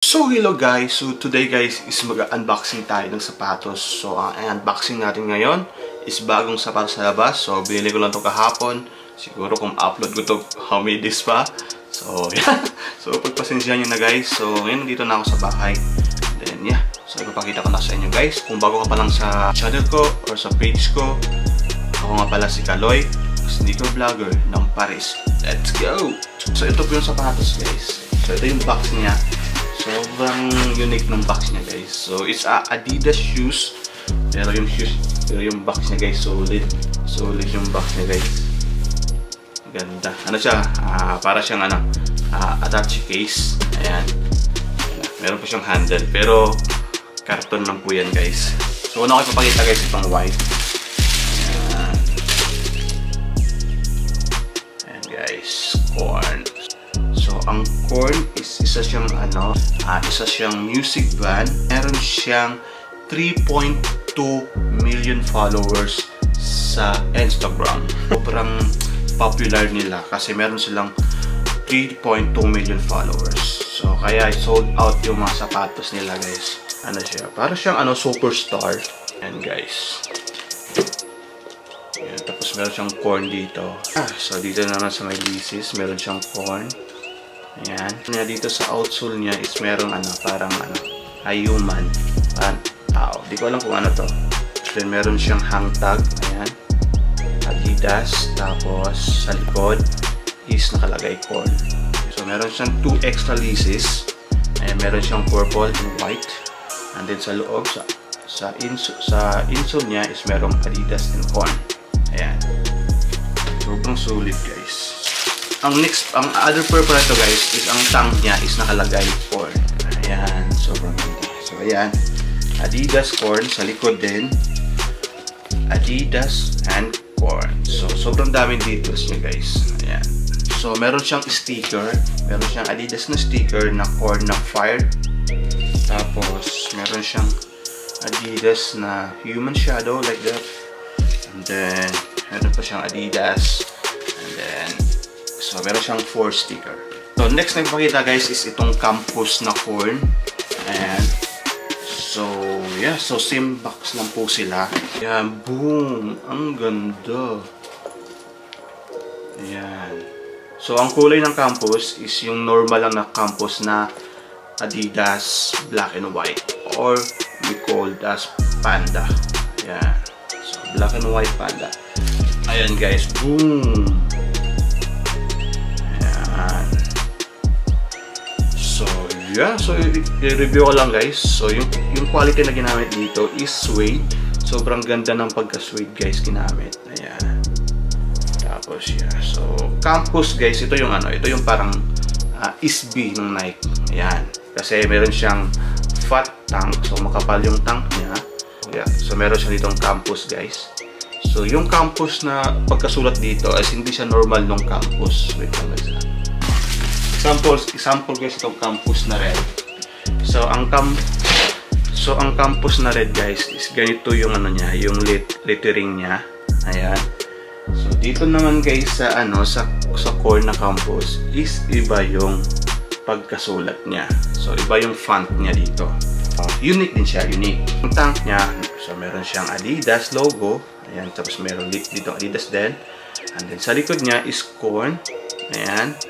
So hello guys, so today guys is mag-unboxing tayo ng sapatos. So ang unboxing natin ngayon is bagong sapatos sa labas. So binili ko lang ito kahapon. Siguro kung upload ko to how many days pa. So yeah, so pagpasensyahan nyo na guys. So ngayon dito na ako sa bahay. Then yeah, so ipapakita ko na sa inyo guys. Kung bago ka pa lang sa channel ko or sa page ko, ako nga pala si Kaloy, sneaker vlogger ng Paris. Let's go! So ito po yung sapatos guys. So ito yung box niya. Sobrang unique ng box niya guys. So it's Adidas shoes. Pero yung shoes, pero yung box niya guys, solid. Solid yung box niya guys. Ganda. Ano siya? Para siyang attach case. Ayan. Meron pa siyang handle. Pero karton lang po yan guys. So una ko ipapakita guys itong white. Ayan. Ayan guys. Corn. So, ang Corn is isa siyang music band. Meron siyang 3.2 million followers sa Instagram. Sobrang popular nila kasi meron silang 3.2 million followers. So, kaya sold out yung mga sapatos nila guys. Ano siya? Para siyang superstar. And guys. Ayan, tapos meron siyang Corn dito. So dito naman sa may thesis, meron siyang Corn. Ayan. Dito sa outsole niya is merong parang human. Tao. Di ko alam kung ano to. Then meron siyang hang tag. Ayan. Adidas. Tapos sa likod is nakalagay Corn. So meron siyang 2 extra laces. Ayan. Meron siyang purple and white. And then sa loob, sa insole niya is merong Adidas and Corn. Ayan. Sobrang sulit guys. Ang other purple ito guys is ang tang niya is nakalagay Corn. Ayan, sobrang ganda. So ayan, Adidas Corn sa likod din. Adidas and Corn. So sobrang daming details niya guys. Ayan. So meron siyang sticker, meron siyang Adidas na sticker na Corn na fire. Tapos meron siyang Adidas na human shadow like that. And then meron pa siyang Adidas. And then so, meron siyang 4 sticker. So, next na ipakita guys is itong campus na Corn. Ayan. So, yeah. So, same box lang po sila. Ayan. Boom! Ang ganda. Ayan. So, ang kulay ng campus is yung normal lang na campus na Adidas black and white. Or, we call as Panda. Ayan. So, black and white Panda. Ayan guys. Boom! So, yeah. So, i-review ko lang guys. So, yung quality na ginamit dito is suede. Sobrang ganda ng pagka-suede guys ginamit. Ayan. Tapos, yeah. So, campus guys, ito yung ito yung parang SB ng Nike. Ayan. Kasi meron siyang fat tank. So, makapal yung tank niya. Yeah. So, meron siya ditong campus guys. So, yung campus na pagkasulat dito is hindi siya normal nung campus. Wait lang guys. Example guys itong campus na red. So ang campus na red guys is ganito yung niya, yung lettering niya. Ayan. So dito naman guys sa sa Corn na campus is iba yung pagkasulat niya. So iba yung font niya dito. Unique din siya, unique. Yung tank niya, so meron siyang Adidas logo. Ayan, tapos meron dito Adidas din. And then sa likod niya is Corn. Ayan.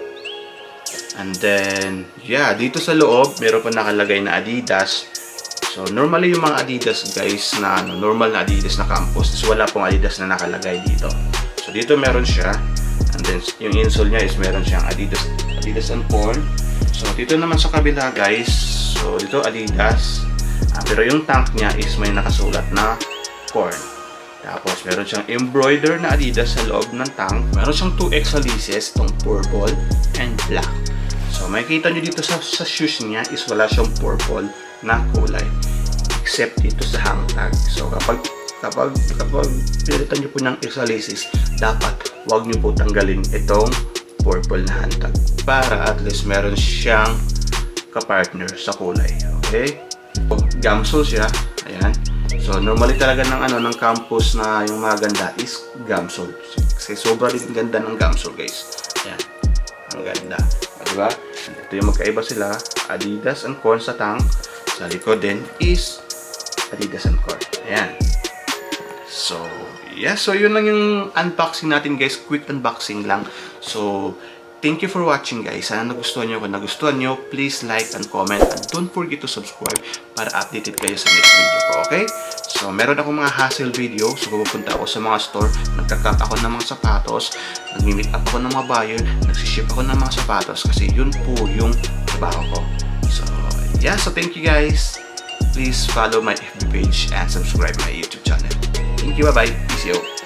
And then, yeah, dito sa loob, meron pa nakalagay na Adidas. So, normally yung mga Adidas guys na normal na Adidas na campus is wala pong Adidas na nakalagay dito. So, dito meron siya. And then, yung insole niya is meron siyang Adidas and Corn. So, dito naman sa kabila guys, so dito Adidas. Pero yung tank niya is may nakasulat na Corn. Tapos, meron siyang embroider na Adidas sa loob ng tank. Meron siyang 2 extra laces, itong purple and black. So, makikita nyo dito sa shoes niya is wala siyang purple na kulay. Except dito sa hang tag. So, kapag pilitan nyo po ng extra laces, dapat huwag nyo po tanggalin itong purple na hang tag. Para at least meron siyang kapartner sa kulay. Okay? So, gamsole siya. Ayan. So, normally talaga ng campus na yung maganda is gamsole. Kasi sobrang ganda ng gamsole guys. Ayan. Ang ganda. Diba? Ito yung magkaiba sila. Adidas and Corn sa tank. Sa likod din is Adidas and Corn. Ayan. So, yeah. So, yun lang yung unboxing natin, guys. Quick unboxing lang. So, thank you for watching, guys. Sana nagustuhan nyo. Kung nagustuhan nyo, please like and comment. And don't forget to subscribe para updated kayo sa next video ko, okay? So, meron akong mga hassle video. So, pupunta ako sa mga store. Nagka-cut ako ng mga sapatos. Nag-meet up ako ng mga buyer. Nagsiship ako ng mga sapatos. Kasi yun po yung trabaho ko. So, yeah. So, thank you, guys. Please follow my FB page and subscribe my YouTube channel. Thank you. Bye-bye. Peace out.